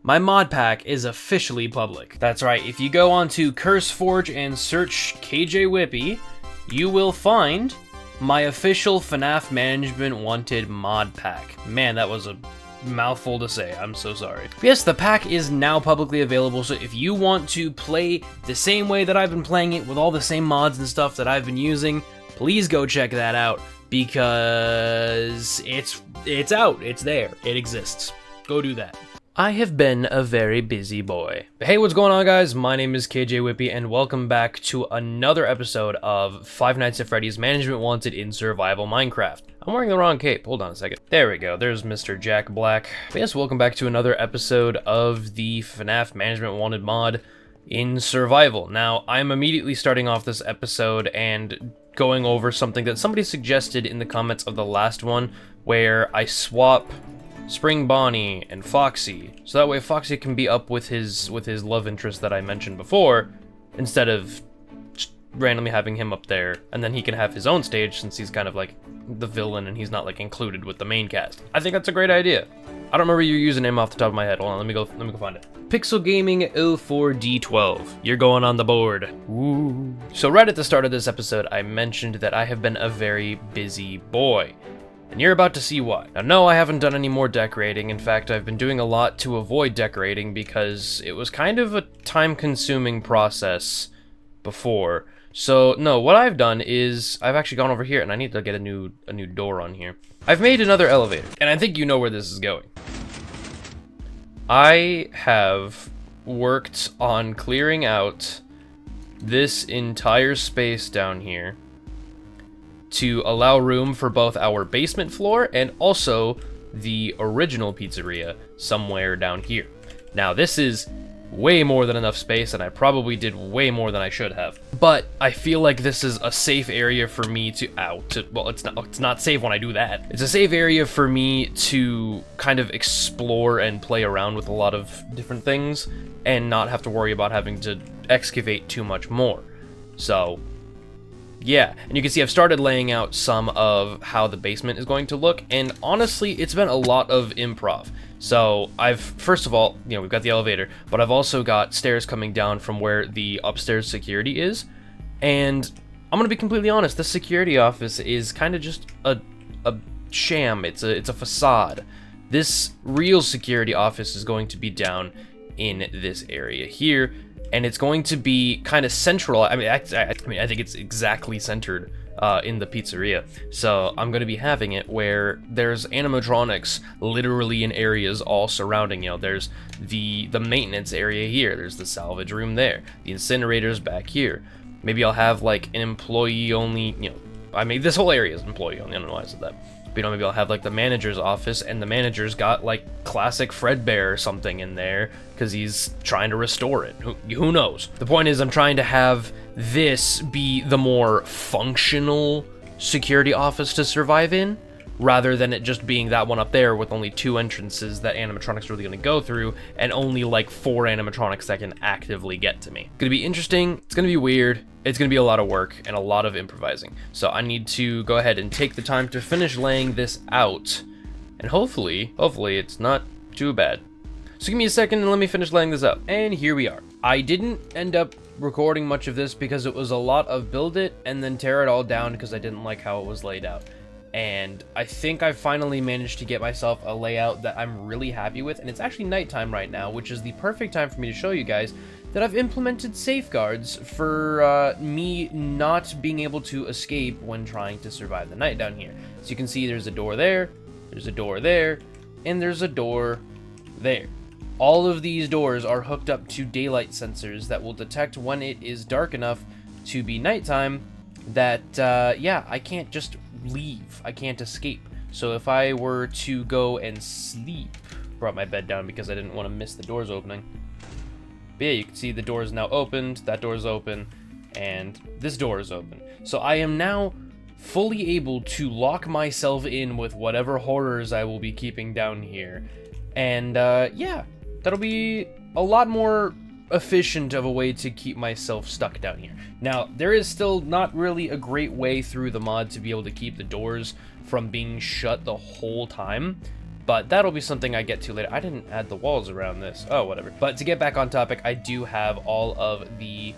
my mod pack is officially public. That's right, if you go onto CurseForge and search Kjwippy, you will find my official FNAF Management Wanted mod pack. Man, that was a mouthful to say, I'm so sorry. But yes, the pack is now publicly available, so if you want to play the same way that I've been playing it with all the same mods and stuff that I've been using, please go check that out, because it's out, it's there, it exists. Go do that. I have been a very busy boy. Hey, what's going on, guys? My name is Kjwippy, and welcome back to another episode of Five Nights at Freddy's Management Wanted in Survival Minecraft. I'm wearing the wrong cape. Hold on a second. There we go. There's Mr. Jack Black. But yes, welcome back to another episode of the FNAF Management Wanted mod in Survival. Now, I'm immediately starting off this episode and going over something that somebody suggested in the comments of the last one, where I swap Spring Bonnie and Foxy, so that way Foxy can be up with his love interest that I mentioned before, instead of just randomly having him up there, and then he can have his own stage since he's kind of like the villain and he's not like included with the main cast. I think that's a great idea. I don't remember your username off the top of my head. Hold on, let me go find it. Pixel Gaming 04D12. You're going on the board. Woo. So right at the start of this episode, I mentioned that I have been a very busy boy. And you're about to see why. Now, no, I haven't done any more decorating. In fact, I've been doing a lot to avoid decorating because it was kind of a time-consuming process before. So, no, what I've done is I've actually gone over here, and I need to get a new door on here. I've made another elevator, and I think you know where this is going. I have worked on clearing out this entire space down here to allow room for both our basement floor and also the original pizzeria somewhere down here. Now, this is way more than enough space, and I probably did way more than I should have. But I feel like this is a safe area for me well, it's not safe when I do that. It's a safe area for me to kind of explore and play around with a lot of different things and not have to worry about having to excavate too much more. So yeah, and you can see I've started laying out some of how the basement is going to look, and honestly, it's been a lot of improv. So first of all, we've got the elevator, but I've also got stairs coming down from where the upstairs security is, and I'm gonna be completely honest, the security office is kind of just a sham. It's a facade. This real security office is going to be down in this area here, and it's going to be kind of central. I think it's exactly centered in the pizzeria. So I'm going to be having it where there's animatronics literally in areas all surrounding. There's the maintenance area here. There's the salvage room there. The incinerator's back here. Maybe I'll have like an employee only. This whole area is employee only. I don't know why I said that. But maybe I'll have like the manager's office, and the manager's got like classic Fredbear or something in there because he's trying to restore it. Who knows? The point is, I'm trying to have this be the more functional security office to survive in, rather than it just being that one up there with only 2 entrances that animatronics are really going to go through, and only like 4 animatronics that can actively get to me. It's going to be interesting, it's going to be weird, it's going to be a lot of work, and a lot of improvising. So I need to go ahead and take the time to finish laying this out, and hopefully it's not too bad. So give me a second and let me finish laying this out. And here we are. I didn't end up recording much of this because it was a lot of build it and then tear it all down because I didn't like how it was laid out. And I think I finally managed to get myself a layout that I'm really happy with, and it's actually nighttime right now, which is the perfect time for me to show you guys that I've implemented safeguards for me not being able to escape when trying to survive the night down here. So you can see there's a door there, there's a door there, and there's a door there. All of these doors are hooked up to daylight sensors that will detect when it is dark enough to be nighttime that, yeah, I can't just leave. I can't escape. So if I were to go and sleep, brought my bed down because I didn't want to miss the doors opening. But yeah, you can see the door is now opened, that door is open, and this door is open. So I am now fully able to lock myself in with whatever horrors I will be keeping down here. And yeah, that'll be a lot more efficient of a way to keep myself stuck down here. Now, there is still not really a great way through the mod to be able to keep the doors from being shut the whole time, but that'll be something I get to later. I didn't add the walls around this. Oh, whatever. But to get back on topic, I do have all of the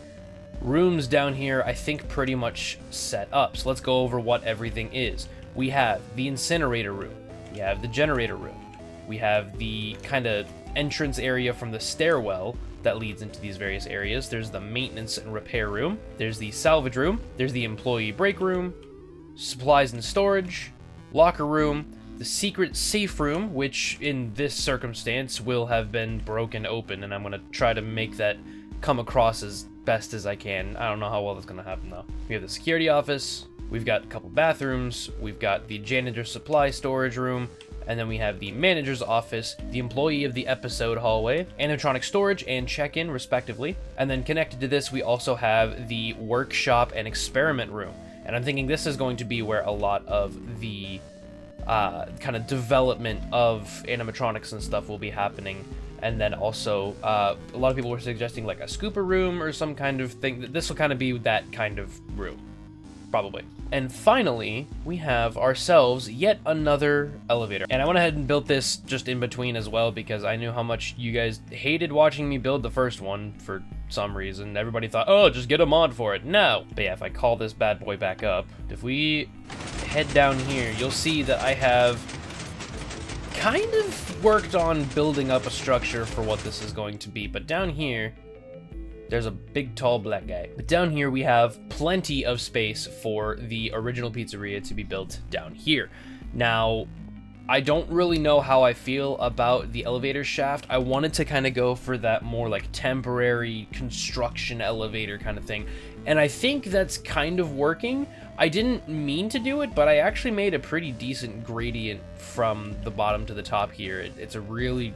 rooms down here, I think, pretty much set up. So let's go over what everything is. We have the incinerator room. We have the generator room. We have the kind of entrance area from the stairwell that leads into these various areas. There's the maintenance and repair room. There's the salvage room. There's the employee break room, supplies and storage, locker room, the secret safe room, which in this circumstance will have been broken open, and I'm going to try to make that come across as best as I can. I don't know how well that's going to happen, though. We have the security office. We've got a couple bathrooms. We've got the janitor supply storage room. And then we have the manager's office, the employee of the episode hallway, animatronic storage and check-in, respectively. And then connected to this, we also have the workshop and experiment room. And I'm thinking this is going to be where a lot of the kind of development of animatronics and stuff will be happening. And then also, a lot of people were suggesting like a scooper room or some kind of thing. This will kind of be that kind of room, probably. And finally, we have ourselves yet another elevator. And I went ahead and built this just in between as well, because I knew how much you guys hated watching me build the first one for some reason. Everybody thought, oh, just get a mod for it. No. But yeah, if I call this bad boy back up, if we head down here, you'll see that I have kind of worked on building up a structure for what this is going to be. But down here, there's a big, tall, black guy. But down here, we have plenty of space for the original pizzeria to be built down here. Now, I don't really know how I feel about the elevator shaft. I wanted to kind of go for that more like temporary construction elevator kind of thing. And I think that's kind of working. I didn't mean to do it, but I actually made a pretty decent gradient from the bottom to the top here. It's a really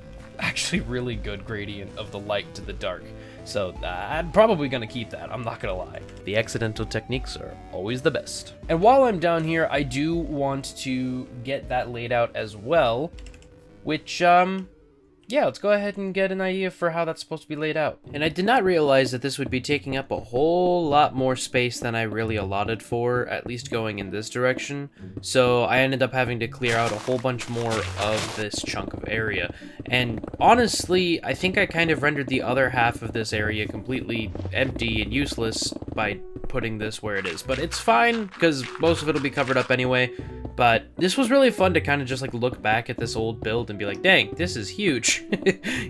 good gradient of the light to the dark. So I'm probably going to keep that, I'm not going to lie. The accidental techniques are always the best. And while I'm down here, I do want to get that laid out as well, which, yeah, let's go ahead and get an idea for how that's supposed to be laid out. And I did not realize that this would be taking up a whole lot more space than I really allotted for, at least going in this direction. So I ended up having to clear out a whole bunch more of this chunk of area. And honestly, I think I kind of rendered the other half of this area completely empty and useless by putting this where it is. But it's fine, because most of it will be covered up anyway. But this was really fun to kind of just like look back at this old build and be like, dang, this is huge.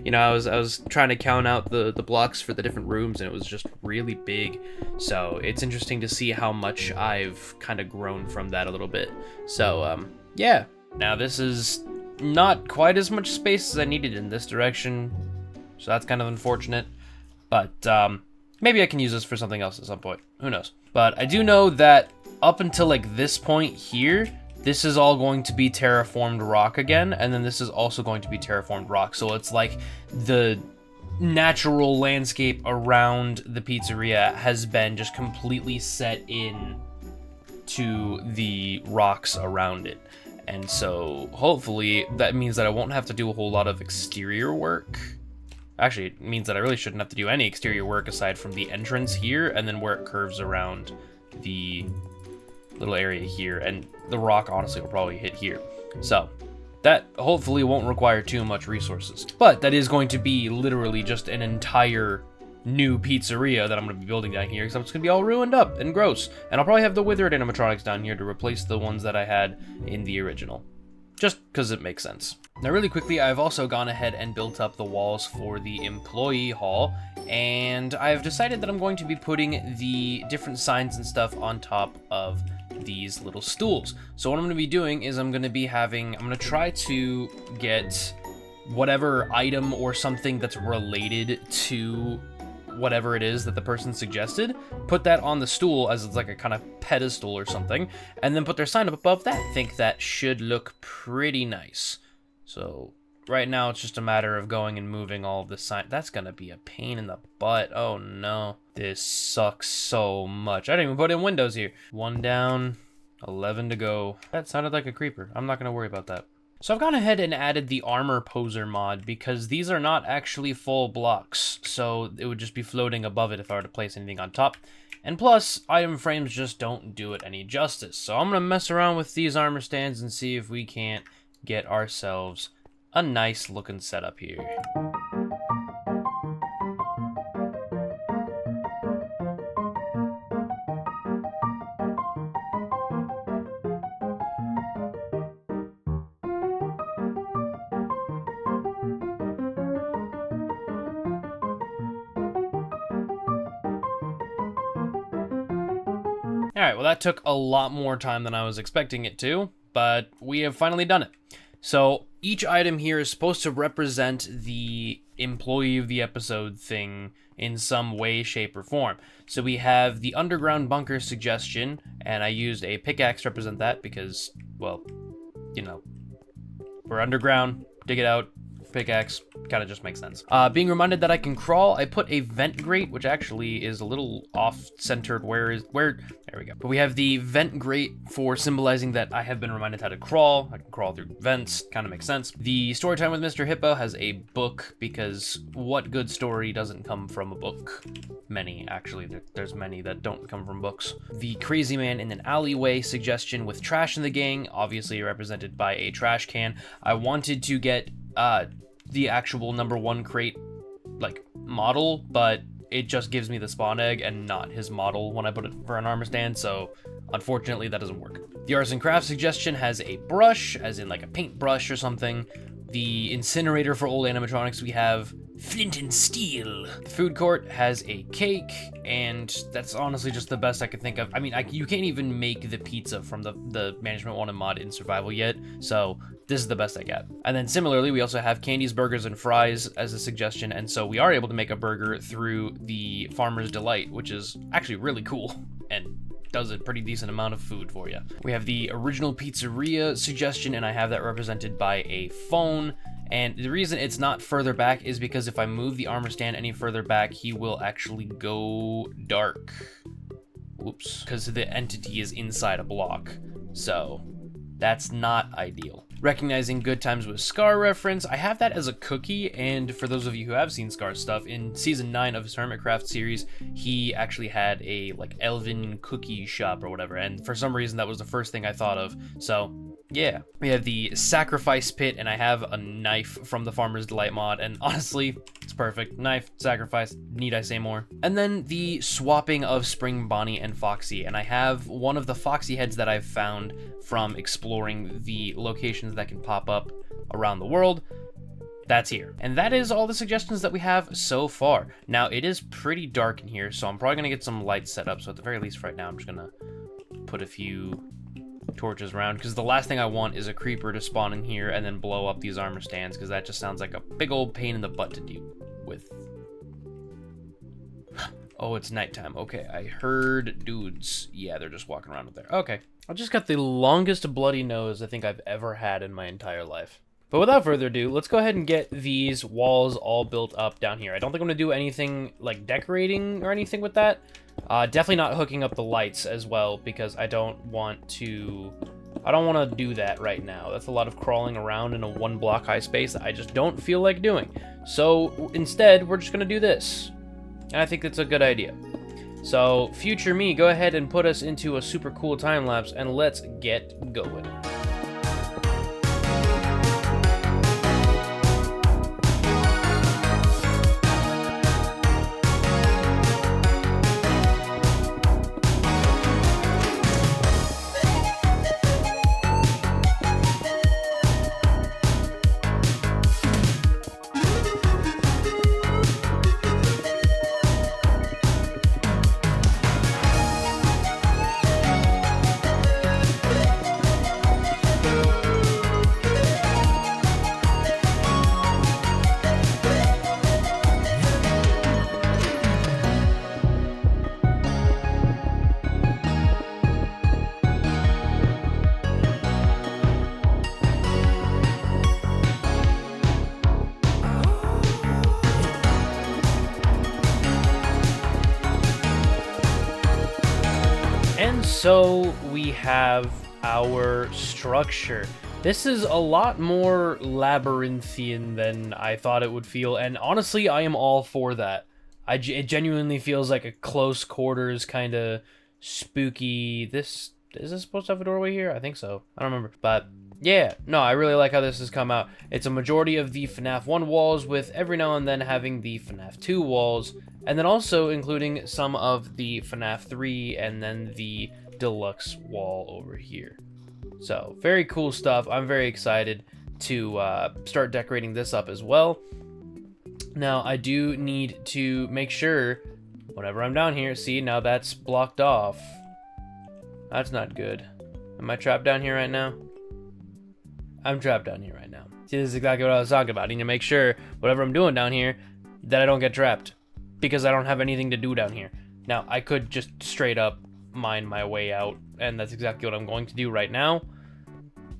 You know, I was trying to count out the blocks for the different rooms, and it was just really big. So it's interesting to see how much I've kind of grown from that a little bit. So yeah, now this is not quite as much space as I needed in this direction, so that's kind of unfortunate. But maybe I can use this for something else at some point. Who knows? But I do know that up until like this point here, this is all going to be terraformed rock again, and then this is also going to be terraformed rock. So it's like the natural landscape around the pizzeria has been just completely set in to the rocks around it. And so hopefully that means that I won't have to do a whole lot of exterior work. Actually, it means that I really shouldn't have to do any exterior work aside from the entrance here and then where it curves around the little area here, and the rock honestly will probably hit here. So that hopefully won't require too much resources, but that is going to be literally just an entire new pizzeria that I'm going to be building down here, because it's going to be all ruined up and gross, and I'll probably have the withered animatronics down here to replace the ones that I had in the original, just because it makes sense. Now really quickly, I've also gone ahead and built up the walls for the employee hall, and I've decided that I'm going to be putting the different signs and stuff on top of these little stools. So what I'm going to be doing is I'm going to try to get whatever item or something that's related to whatever it is that the person suggested, put that on the stool as it's like a kind of pedestal or something, and then put their sign up above that. I think that should look pretty nice. So right now it's just a matter of going and moving all of the sign. That's gonna be a pain in the butt. Oh no, this sucks so much. I didn't even put in windows here. 1 down, 11 to go. That sounded like a creeper. I'm not gonna worry about that. So I've gone ahead and added the armor poser mod because these are not actually full blocks, so it would just be floating above it if I were to place anything on top. And plus, item frames just don't do it any justice. So I'm gonna mess around with these armor stands and see if we can't get ourselves a nice looking setup here. Alright, well that took a lot more time than I was expecting it to, but we have finally done it. So each item here is supposed to represent the employee of the episode thing in some way, shape, or form. So we have the underground bunker suggestion, and I used a pickaxe to represent that because, well, you know, we're underground, dig it out, pickaxe, kind of just makes sense. Being reminded that I can crawl, I put a vent grate, which actually is a little off-centered. Where, there we go. But we have the vent grate for symbolizing that I have been reminded how to crawl. I can crawl through vents, kind of makes sense. The Storytime with Mr. Hippo has a book, because what good story doesn't come from a book? Many, actually. There's many that don't come from books. The Crazy Man in an Alleyway suggestion with trash in the gang, obviously represented by a trash can. I wanted to get the actual #1 crate like model, but it just gives me the spawn egg and not his model when I put it for an armor stand, so unfortunately that doesn't work. The Arts and Crafts suggestion has a brush, as in like a paintbrush or something. The incinerator for old animatronics, we have flint and steel. The food court has a cake, and that's honestly just the best I could think of. I mean, you can't even make the pizza from the Management 1 mod in survival yet, so this is the best I got. And then similarly, we also have candies, burgers, and fries as a suggestion, and so we are able to make a burger through the Farmer's Delight, which is actually really cool, and does a pretty decent amount of food for you. We have the original pizzeria suggestion, and I have that represented by a phone. And the reason it's not further back is because if I move the armor stand any further back, he will actually go dark. Whoops, because the entity is inside a block. So that's not ideal. Recognizing Good Times with Scar reference, I have that as a cookie, and for those of you who have seen Scar's stuff, in season 9 of his Hermitcraft series, he actually had a like elven cookie shop or whatever, and for some reason that was the first thing I thought of, so yeah. We have the Sacrifice Pit, and I have a knife from the Farmer's Delight mod, and honestly, it's perfect. Knife, sacrifice, need I say more? And then the swapping of Spring Bonnie and Foxy, and I have one of the Foxy heads that I've found from exploring the locations that can pop up around the world. That's here. And that is all the suggestions that we have so far. Now, it is pretty dark in here, so I'm probably gonna get some lights set up, so at the very least right now, I'm just gonna put a few torches around, because the last thing I want is a creeper to spawn in here and then blow up these armor stands, because that just sounds like a big old pain in the butt to deal with. Oh, it's nighttime. Okay, I heard dudes. Yeah, they're just walking around up there. Okay. I just got the longest bloody nose I think I've ever had in my entire life. But without further ado, let's go ahead and get these walls all built up down here. I don't think I'm going to do anything like decorating or anything with that. Definitely not hooking up the lights as well, because I don't want to do that right now. That's a lot of crawling around in a 1 block high space that I just don't feel like doing. So instead, we're just going to do this. And I think that's a good idea. So future me, go ahead and put us into a super cool time lapse, and let's get going. And so we have our structure. This is a lot more labyrinthian than I thought it would feel, and honestly, I am all for that. It genuinely feels like a close quarters kind of spooky. Is this supposed to have a doorway here? I think so. I don't remember. But Yeah, no, I really like how this has come out. It's a majority of the FNAF 1 walls, with every now and then having the FNAF 2 walls, and then also including some of the FNAF 3 and then the deluxe wall over here. So, very cool stuff. I'm very excited to start decorating this up as well. Now, I do need to make sure, whenever I'm down here, see, now that's blocked off. That's not good. Am I trapped down here right now? I'm trapped down here right now. See, this is exactly what I was talking about. I need to make sure, whatever I'm doing down here, that I don't get trapped. Because I don't have anything to do down here. Now, I could just straight up mine my way out, and that's exactly what I'm going to do right now.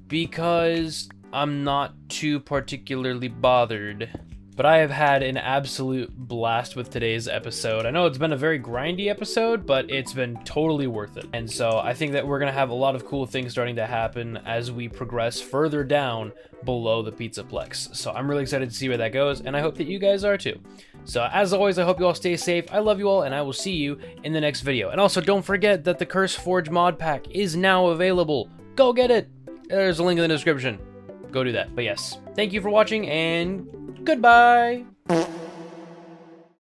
Because I'm not too particularly bothered. But I have had an absolute blast with today's episode. I know it's been a very grindy episode, but it's been totally worth it. And so I think that we're going to have a lot of cool things starting to happen as we progress further down below the Pizzaplex. So I'm really excited to see where that goes, and I hope that you guys are too. So as always, I hope you all stay safe. I love you all, and I will see you in the next video. And also, don't forget that the Curse Forge mod pack is now available. Go get it! There's a link in the description. Go do that. But yes, thank you for watching, and goodbye!